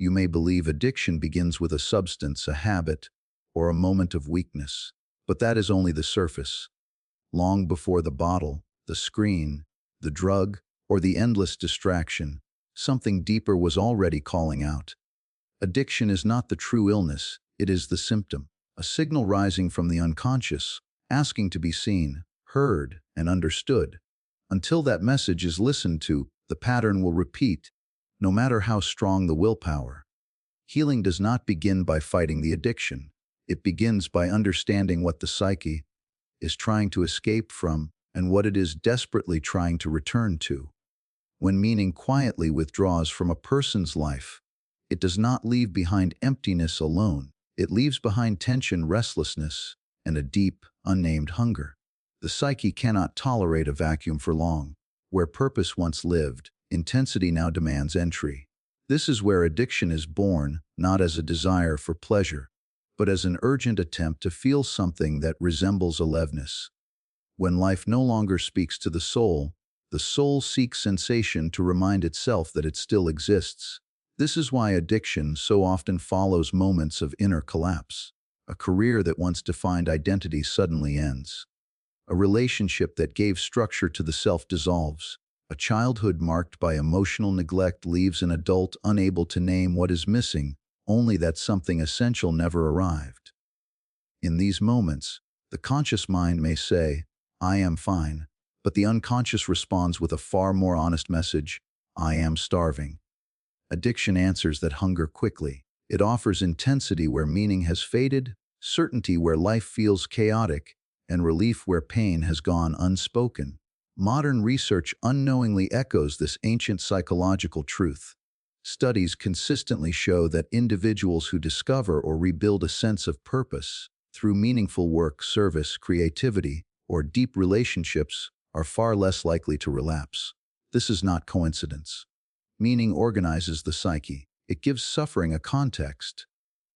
You may believe addiction begins with a substance, a habit, or a moment of weakness. But that is only the surface. Long before the bottle, the screen, the drug, or the endless distraction, something deeper was already calling out. Addiction is not the true illness, it is the symptom, a signal rising from the unconscious, asking to be seen, heard, and understood. Until that message is listened to, the pattern will repeat, no matter how strong the willpower. Healing does not begin by fighting the addiction. It begins by understanding what the psyche is trying to escape from and what it is desperately trying to return to. When meaning quietly withdraws from a person's life, it does not leave behind emptiness alone. It leaves behind tension, restlessness, and a deep, unnamed hunger. The psyche cannot tolerate a vacuum for long. Where purpose once lived, intensity now demands entry. This is where addiction is born, not as a desire for pleasure, but as an urgent attempt to feel something that resembles aliveness. When life no longer speaks to the soul seeks sensation to remind itself that it still exists. This is why addiction so often follows moments of inner collapse. A career that once defined identity suddenly ends. A relationship that gave structure to the self dissolves. A childhood marked by emotional neglect leaves an adult unable to name what is missing, only that something essential never arrived. In these moments, the conscious mind may say, "I am fine," but the unconscious responds with a far more honest message, "I am starving." Addiction answers that hunger quickly. It offers intensity where meaning has faded, certainty where life feels chaotic, and relief where pain has gone unspoken. Modern research unknowingly echoes this ancient psychological truth. Studies consistently show that individuals who discover or rebuild a sense of purpose through meaningful work, service, creativity, or deep relationships are far less likely to relapse. This is not coincidence. Meaning organizes the psyche. It gives suffering a context.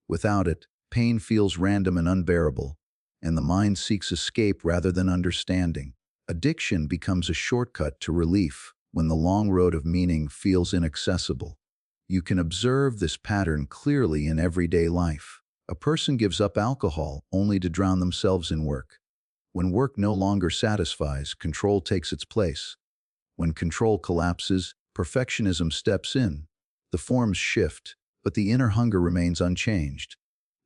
Without it, pain feels random and unbearable, and the mind seeks escape rather than understanding. Addiction becomes a shortcut to relief when the long road of meaning feels inaccessible. You can observe this pattern clearly in everyday life. A person gives up alcohol only to drown themselves in work. When work no longer satisfies, control takes its place. When control collapses, perfectionism steps in. The forms shift, but the inner hunger remains unchanged.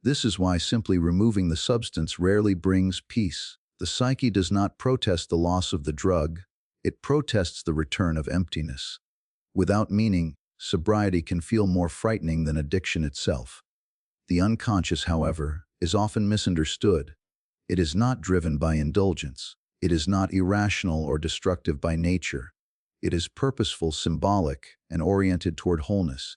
This is why simply removing the substance rarely brings peace. The psyche does not protest the loss of the drug, it protests the return of emptiness. Without meaning, sobriety can feel more frightening than addiction itself. The unconscious, however, is often misunderstood. It is not driven by indulgence. It is not irrational or destructive by nature. It is purposeful, symbolic, and oriented toward wholeness.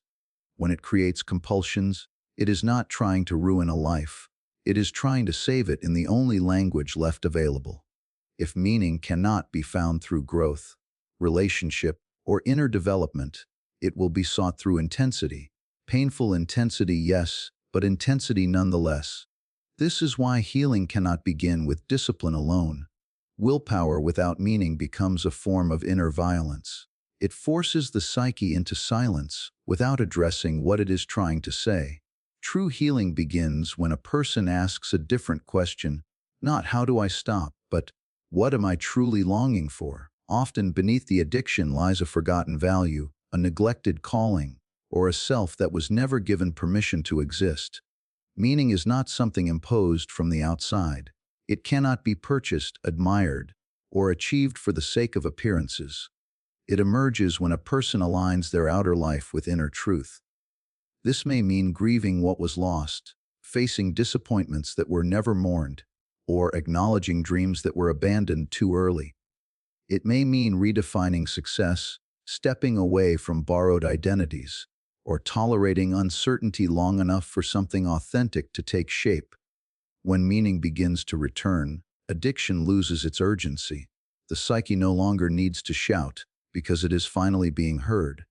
When it creates compulsions, it is not trying to ruin a life. It is trying to save it in the only language left available. If meaning cannot be found through growth, relationship, or inner development, it will be sought through intensity. Painful intensity, yes, but intensity nonetheless. This is why healing cannot begin with discipline alone. Willpower without meaning becomes a form of inner violence. It forces the psyche into silence without addressing what it is trying to say. True healing begins when a person asks a different question, not "how do I stop," but "what am I truly longing for?" Often beneath the addiction lies a forgotten value, a neglected calling, or a self that was never given permission to exist. Meaning is not something imposed from the outside. It cannot be purchased, admired, or achieved for the sake of appearances. It emerges when a person aligns their outer life with inner truth. This may mean grieving what was lost, facing disappointments that were never mourned, or acknowledging dreams that were abandoned too early. It may mean redefining success, stepping away from borrowed identities, or tolerating uncertainty long enough for something authentic to take shape. When meaning begins to return, addiction loses its urgency. The psyche no longer needs to shout because it is finally being heard.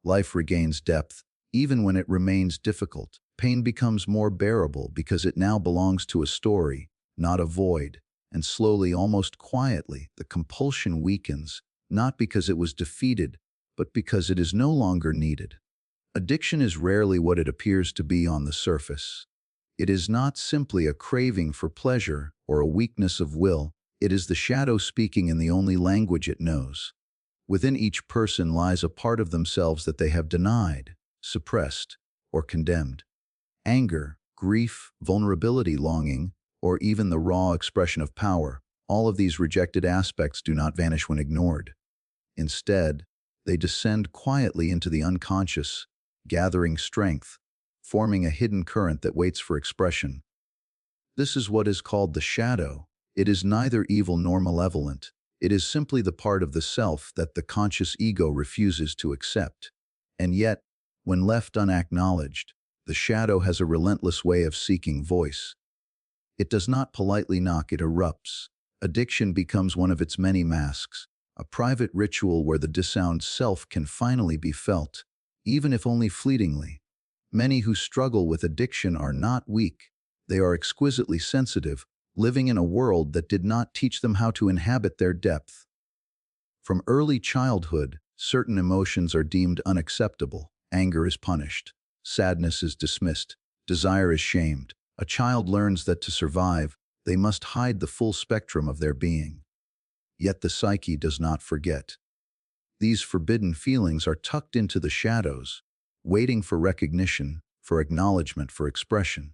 Life regains depth, even when it remains difficult. Pain becomes more bearable because it now belongs to a story, not a void. And slowly, almost quietly, the compulsion weakens, not because it was defeated, but because it is no longer needed. Addiction is rarely what it appears to be on the surface. It is not simply a craving for pleasure or a weakness of will, it is the shadow speaking in the only language it knows. Within each person lies a part of themselves that they have denied, suppressed, or condemned. Anger, grief, vulnerability, longing, or even the raw expression of power, all of these rejected aspects do not vanish when ignored. Instead, they descend quietly into the unconscious, gathering strength, forming a hidden current that waits for expression. This is what is called the shadow. It is neither evil nor malevolent. It is simply the part of the self that the conscious ego refuses to accept. And yet, when left unacknowledged, the shadow has a relentless way of seeking voice. It does not politely knock, it erupts. Addiction becomes one of its many masks, a private ritual where the disowned self can finally be felt, even if only fleetingly. Many who struggle with addiction are not weak. They are exquisitely sensitive, living in a world that did not teach them how to inhabit their depth. From early childhood, certain emotions are deemed unacceptable. Anger is punished. Sadness is dismissed. Desire is shamed. A child learns that to survive, they must hide the full spectrum of their being. Yet the psyche does not forget. These forbidden feelings are tucked into the shadows, waiting for recognition, for acknowledgement, for expression.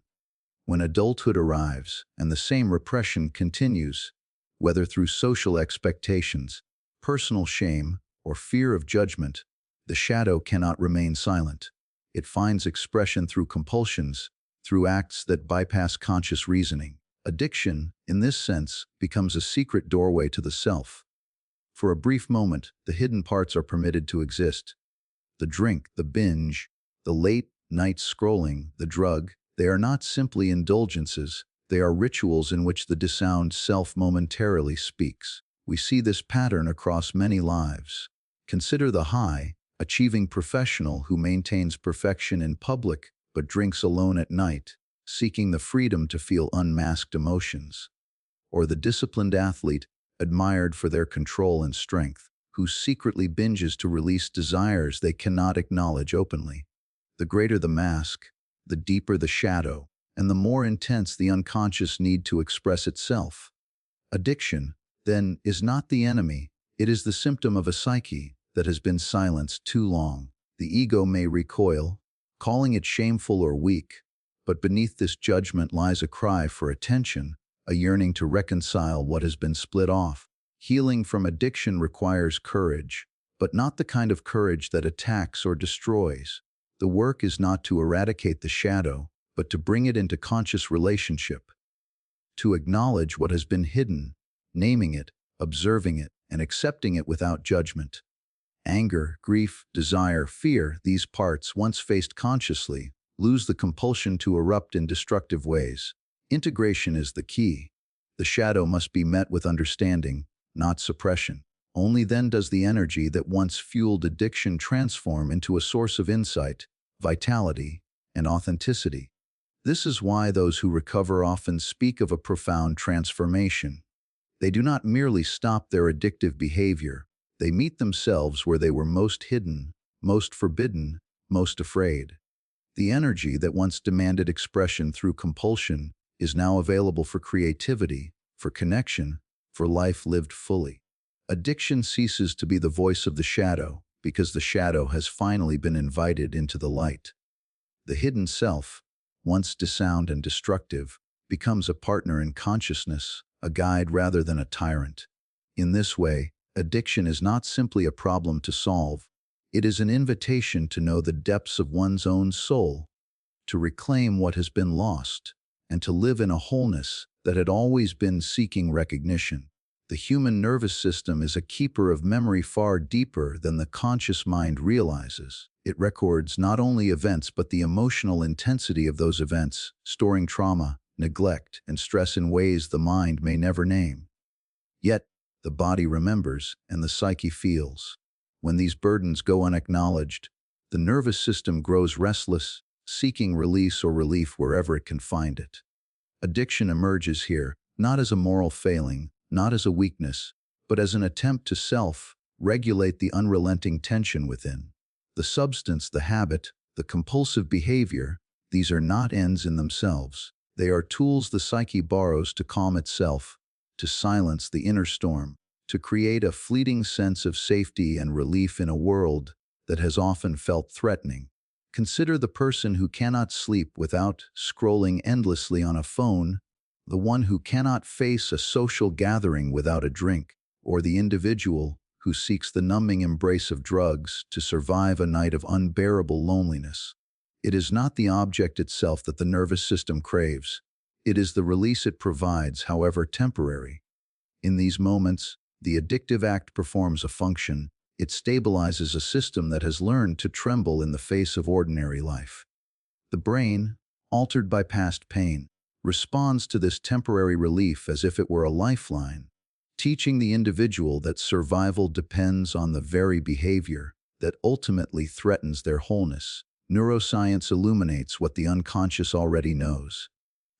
When adulthood arrives and the same repression continues, whether through social expectations, personal shame, or fear of judgment, the shadow cannot remain silent. It finds expression through compulsions, through acts that bypass conscious reasoning. Addiction, in this sense, becomes a secret doorway to the self. For a brief moment, the hidden parts are permitted to exist. The drink, the binge, the late night scrolling, the drug, they are not simply indulgences, they are rituals in which the disowned self momentarily speaks. We see this pattern across many lives. Consider the high, achieving professional who maintains perfection in public but drinks alone at night, seeking the freedom to feel unmasked emotions. Or the disciplined athlete, admired for their control and strength, who secretly binges to release desires they cannot acknowledge openly. The greater the mask, the deeper the shadow, and the more intense the unconscious need to express itself. Addiction, then, is not the enemy, it is the symptom of a psyche that has been silenced too long. The ego may recoil, calling it shameful or weak, but beneath this judgment lies a cry for attention, a yearning to reconcile what has been split off. Healing from addiction requires courage, but not the kind of courage that attacks or destroys. The work is not to eradicate the shadow, but to bring it into conscious relationship. To acknowledge what has been hidden, naming it, observing it, and accepting it without judgment. Anger, grief, desire, fear, these parts, once faced consciously, lose the compulsion to erupt in destructive ways. Integration is the key. The shadow must be met with understanding, not suppression. Only then does the energy that once fueled addiction transform into a source of insight, vitality, and authenticity. This is why those who recover often speak of a profound transformation. They do not merely stop their addictive behavior, they meet themselves where they were most hidden, most forbidden, most afraid. The energy that once demanded expression through compulsion is now available for creativity, for connection, for life lived fully. Addiction ceases to be the voice of the shadow because the shadow has finally been invited into the light. The hidden self, once disowned and destructive, becomes a partner in consciousness, a guide rather than a tyrant. In this way, addiction is not simply a problem to solve, it is an invitation to know the depths of one's own soul, to reclaim what has been lost, and to live in a wholeness that had always been seeking recognition. The human nervous system is a keeper of memory far deeper than the conscious mind realizes. It records not only events but the emotional intensity of those events, storing trauma, neglect, and stress in ways the mind may never name. Yet, the body remembers and the psyche feels. When these burdens go unacknowledged, the nervous system grows restless, seeking release or relief wherever it can find it. Addiction emerges here, not as a moral failing, not as a weakness, but as an attempt to self-regulate the unrelenting tension within. The substance, the habit, The compulsive behavior, these are not ends in themselves. They are tools the psyche borrows to calm itself, to silence the inner storm, to create a fleeting sense of safety and relief in a world that has often felt threatening. Consider the person who cannot sleep without scrolling endlessly on a phone, the one who cannot face a social gathering without a drink, or the individual who seeks the numbing embrace of drugs to survive a night of unbearable loneliness. It is not the object itself that the nervous system craves. It is the release it provides, however temporary. In these moments, the addictive act performs a function. It stabilizes a system that has learned to tremble in the face of ordinary life. The brain, altered by past pain, responds to this temporary relief as if it were a lifeline, teaching the individual that survival depends on the very behavior that ultimately threatens their wholeness. Neuroscience illuminates what the unconscious already knows.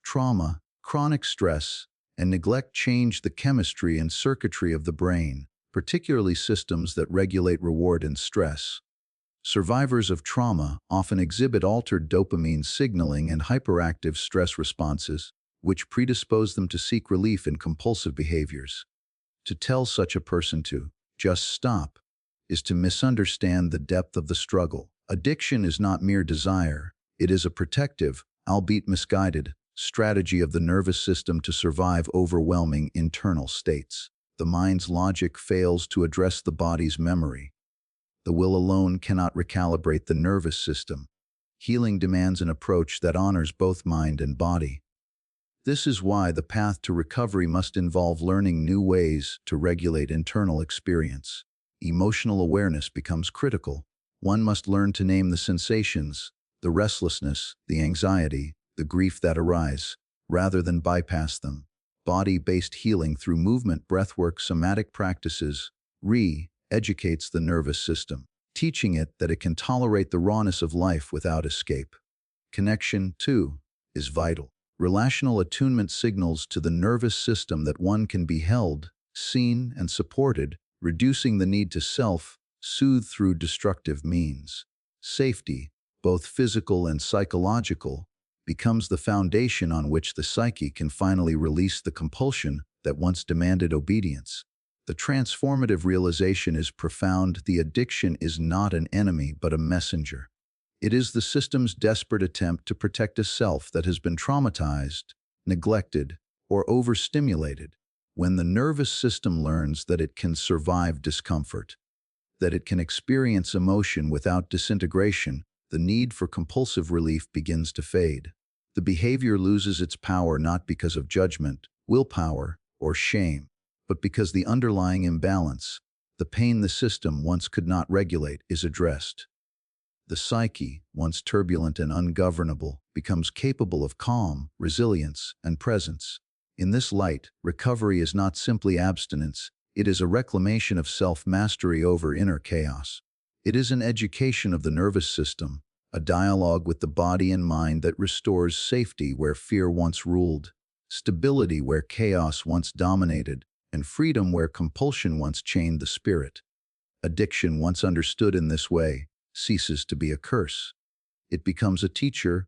Trauma, chronic stress, and neglect change the chemistry and circuitry of the brain, particularly systems that regulate reward and stress. Survivors of trauma often exhibit altered dopamine signaling and hyperactive stress responses, which predispose them to seek relief in compulsive behaviors. To tell such a person to just stop is to misunderstand the depth of the struggle. Addiction is not mere desire, it is a protective, albeit misguided, strategy of the nervous system to survive overwhelming internal states. The mind's logic fails to address the body's memory. The will alone cannot recalibrate the nervous system. Healing demands an approach that honors both mind and body. This is why the path to recovery must involve learning new ways to regulate internal experience. Emotional awareness becomes critical. One must learn to name the sensations, the restlessness, the anxiety, the grief that arise, rather than bypass them. Body-based healing through movement, breathwork, somatic practices re-educates the nervous system, teaching it that it can tolerate the rawness of life without escape. Connection, too, is vital. Relational attunement signals to the nervous system that one can be held, seen, and supported, reducing the need to self-soothe through destructive means. Safety, both physical and psychological, becomes the foundation on which the psyche can finally release the compulsion that once demanded obedience. The transformative realization is profound. The addiction is not an enemy but a messenger. It is the system's desperate attempt to protect a self that has been traumatized, neglected, or overstimulated. When the nervous system learns that it can survive discomfort, that it can experience emotion without disintegration, the need for compulsive relief begins to fade. The behavior loses its power not because of judgment, willpower, or shame, but because the underlying imbalance, the pain the system once could not regulate, is addressed. The psyche, once turbulent and ungovernable, becomes capable of calm, resilience, and presence. In this light, recovery is not simply abstinence, it is a reclamation of self-mastery over inner chaos. It is an education of the nervous system, a dialogue with the body and mind that restores safety where fear once ruled, stability where chaos once dominated, and freedom where compulsion once chained the spirit. Addiction, once understood in this way, ceases to be a curse. It becomes a teacher,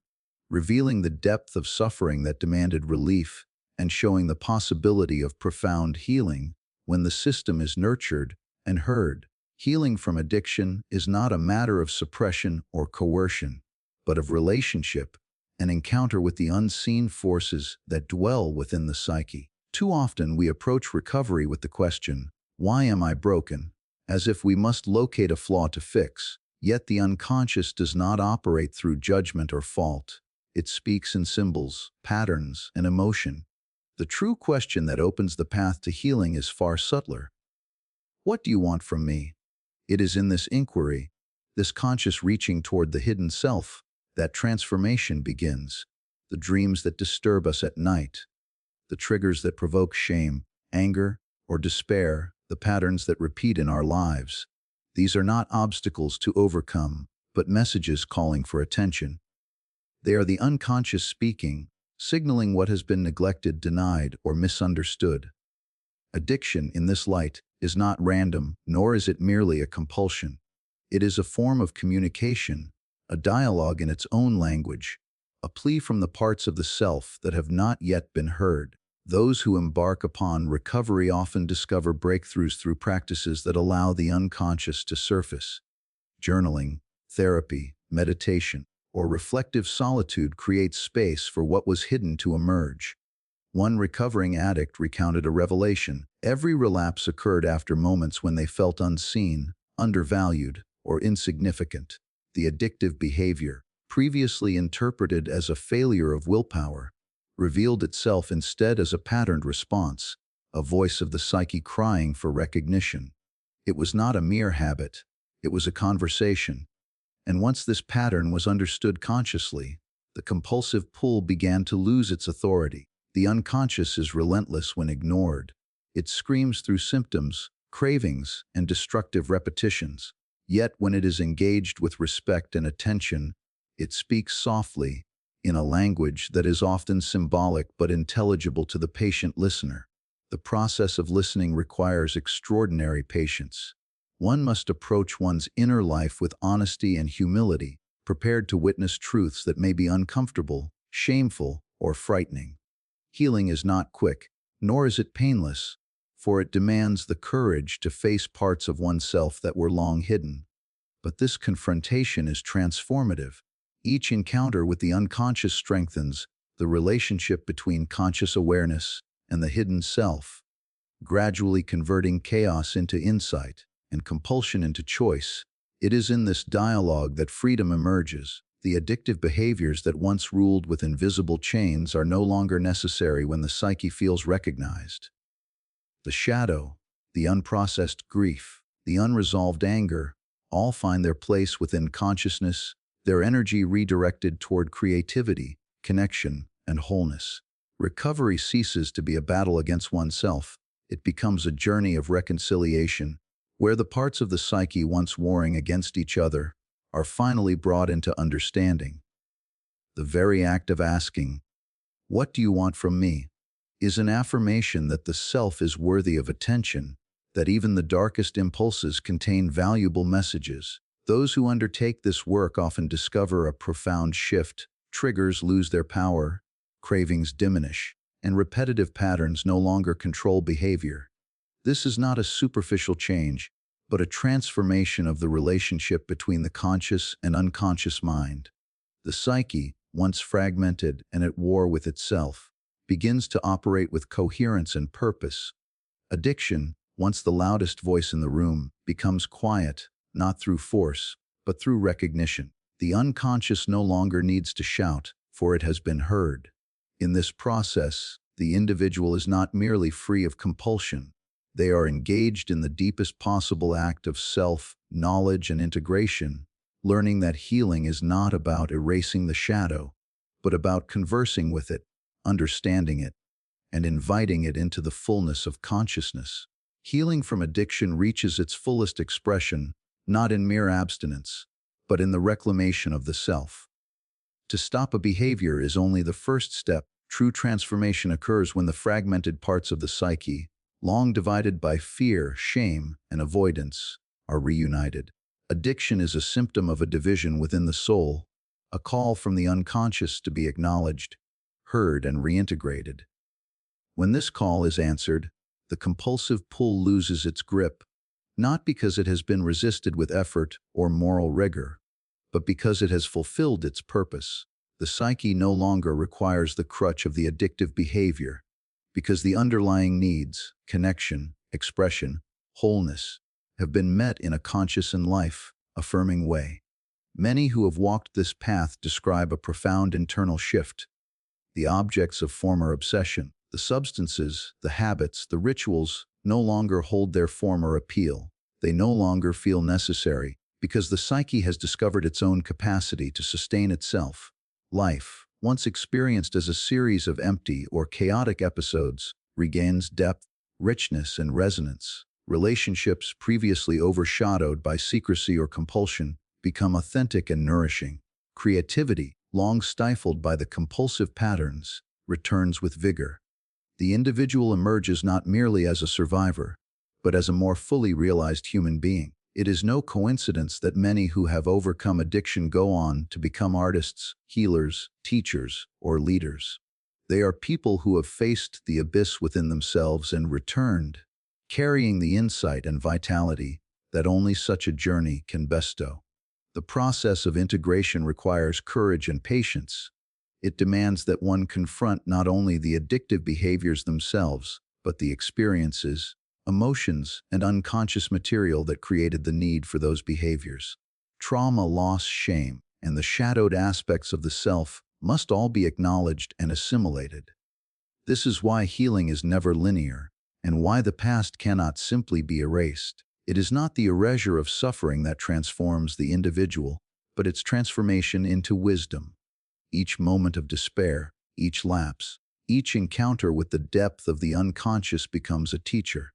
revealing the depth of suffering that demanded relief and showing the possibility of profound healing when the system is nurtured and heard. Healing from addiction is not a matter of suppression or coercion, but of relationship, an encounter with the unseen forces that dwell within the psyche. Too often we approach recovery with the question, "Why am I broken?" as if we must locate a flaw to fix. Yet the unconscious does not operate through judgment or fault. It speaks in symbols, patterns, and emotion. The true question that opens the path to healing is far subtler. What do you want from me? It is in this inquiry, this conscious reaching toward the hidden self, that transformation begins. The dreams that disturb us at night, the triggers that provoke shame, anger, or despair, the patterns that repeat in our lives. These are not obstacles to overcome, but messages calling for attention. They are the unconscious speaking, signaling what has been neglected, denied, or misunderstood. Addiction, in this light, is not random, nor is it merely a compulsion. It is a form of communication, a dialogue in its own language, a plea from the parts of the self that have not yet been heard. Those who embark upon recovery often discover breakthroughs through practices that allow the unconscious to surface. Journaling, therapy, meditation, or reflective solitude creates space for what was hidden to emerge. One recovering addict recounted a revelation. Every relapse occurred after moments when they felt unseen, undervalued, or insignificant. The addictive behavior, previously interpreted as a failure of willpower, revealed itself instead as a patterned response, a voice of the psyche crying for recognition. It was not a mere habit, it was a conversation. And once this pattern was understood consciously, the compulsive pull began to lose its authority. The unconscious is relentless when ignored. It screams through symptoms, cravings, and destructive repetitions. Yet when it is engaged with respect and attention, it speaks softly, in a language that is often symbolic but intelligible to the patient listener. The process of listening requires extraordinary patience. One must approach one's inner life with honesty and humility, prepared to witness truths that may be uncomfortable, shameful, or frightening. Healing is not quick, nor is it painless, for it demands the courage to face parts of oneself that were long hidden. But this confrontation is transformative. Each encounter with the unconscious strengthens the relationship between conscious awareness and the hidden self, gradually converting chaos into insight and compulsion into choice. It is in this dialogue that freedom emerges. The addictive behaviors that once ruled with invisible chains are no longer necessary when the psyche feels recognized. The shadow, the unprocessed grief, the unresolved anger, all find their place within consciousness, their energy redirected toward creativity, connection, and wholeness. Recovery ceases to be a battle against oneself. It becomes a journey of reconciliation, where the parts of the psyche once warring against each other are finally brought into understanding. The very act of asking, "What do you want from me?" is an affirmation that the self is worthy of attention, that even the darkest impulses contain valuable messages. Those who undertake this work often discover a profound shift. Triggers lose their power, cravings diminish, and repetitive patterns no longer control behavior. This is not a superficial change, but a transformation of the relationship between the conscious and unconscious mind. The psyche, once fragmented and at war with itself, begins to operate with coherence and purpose. Addiction, once the loudest voice in the room, becomes quiet, not through force, but through recognition. The unconscious no longer needs to shout, for it has been heard. In this process, the individual is not merely free of compulsion. They are engaged in the deepest possible act of self-knowledge and integration, learning that healing is not about erasing the shadow, but about conversing with it, understanding it, and inviting it into the fullness of consciousness. Healing from addiction reaches its fullest expression, not in mere abstinence, but in the reclamation of the self. To stop a behavior is only the first step. True transformation occurs when the fragmented parts of the psyche, long divided by fear, shame, and avoidance, are reunited. Addiction is a symptom of a division within the soul, a call from the unconscious to be acknowledged, heard, and reintegrated. When this call is answered, the compulsive pull loses its grip, not because it has been resisted with effort or moral rigor, but because it has fulfilled its purpose. The psyche no longer requires the crutch of the addictive behavior, because the underlying needs, connection, expression, wholeness, have been met in a conscious and life-affirming way. Many who have walked this path describe a profound internal shift. The objects of former obsession, the substances, the habits, the rituals, no longer hold their former appeal. They no longer feel necessary, because the psyche has discovered its own capacity to sustain itself. Life, once experienced as a series of empty or chaotic episodes, regains depth, richness, and resonance. Relationships previously overshadowed by secrecy or compulsion become authentic and nourishing. Creativity, long stifled by the compulsive patterns, returns with vigor. The individual emerges not merely as a survivor, but as a more fully realized human being. It is no coincidence that many who have overcome addiction go on to become artists, healers, teachers, or leaders. They are people who have faced the abyss within themselves and returned, carrying the insight and vitality that only such a journey can bestow. The process of integration requires courage and patience. It demands that one confront not only the addictive behaviors themselves, but the experiences, emotions, and unconscious material that created the need for those behaviors. Trauma, loss, shame, and the shadowed aspects of the self must all be acknowledged and assimilated. This is why healing is never linear, and why the past cannot simply be erased. It is not the erasure of suffering that transforms the individual, but its transformation into wisdom. Each moment of despair, each lapse, each encounter with the depth of the unconscious becomes a teacher.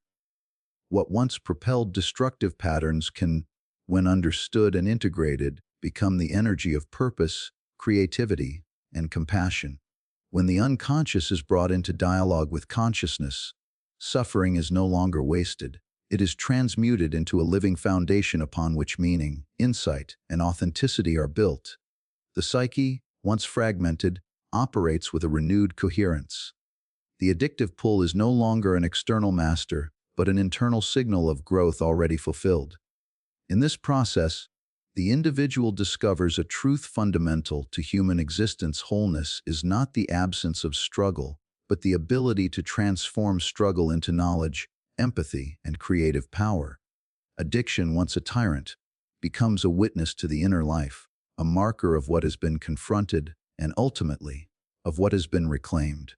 What once propelled destructive patterns can, when understood and integrated, become the energy of purpose, creativity, and compassion. When the unconscious is brought into dialogue with consciousness, suffering is no longer wasted. It is transmuted into a living foundation upon which meaning, insight, and authenticity are built. The psyche, once fragmented, operates with a renewed coherence. The addictive pull is no longer an external master, but an internal signal of growth already fulfilled. In this process, the individual discovers a truth fundamental to human existence. Wholeness is not the absence of struggle, but the ability to transform struggle into knowledge, empathy, and creative power. Addiction, once a tyrant, becomes a witness to the inner life, a marker of what has been confronted, and ultimately, of what has been reclaimed.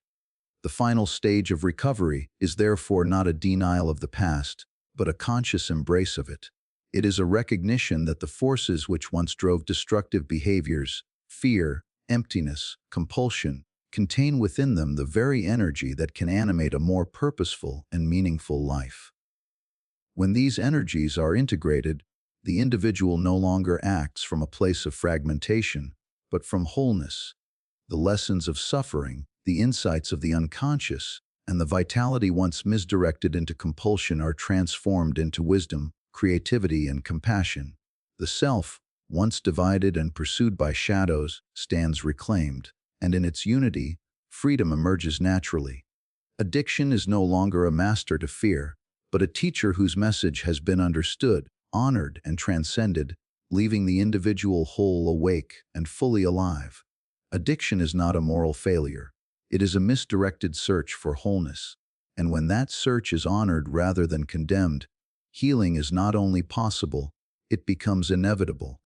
The final stage of recovery is therefore not a denial of the past, but a conscious embrace of it. It is a recognition that the forces which once drove destructive behaviors, fear, emptiness, compulsion, contain within them the very energy that can animate a more purposeful and meaningful life. When these energies are integrated, the individual no longer acts from a place of fragmentation, but from wholeness. The lessons of suffering, the insights of the unconscious, and the vitality once misdirected into compulsion are transformed into wisdom, creativity, and compassion. The self, once divided and pursued by shadows, stands reclaimed, and in its unity, freedom emerges naturally. Addiction is no longer a master to fear, but a teacher whose message has been understood, honored, and transcended, leaving the individual whole, awake, and fully alive. Addiction is not a moral failure. It is a misdirected search for wholeness. And when that search is honored rather than condemned, healing is not only possible, it becomes inevitable.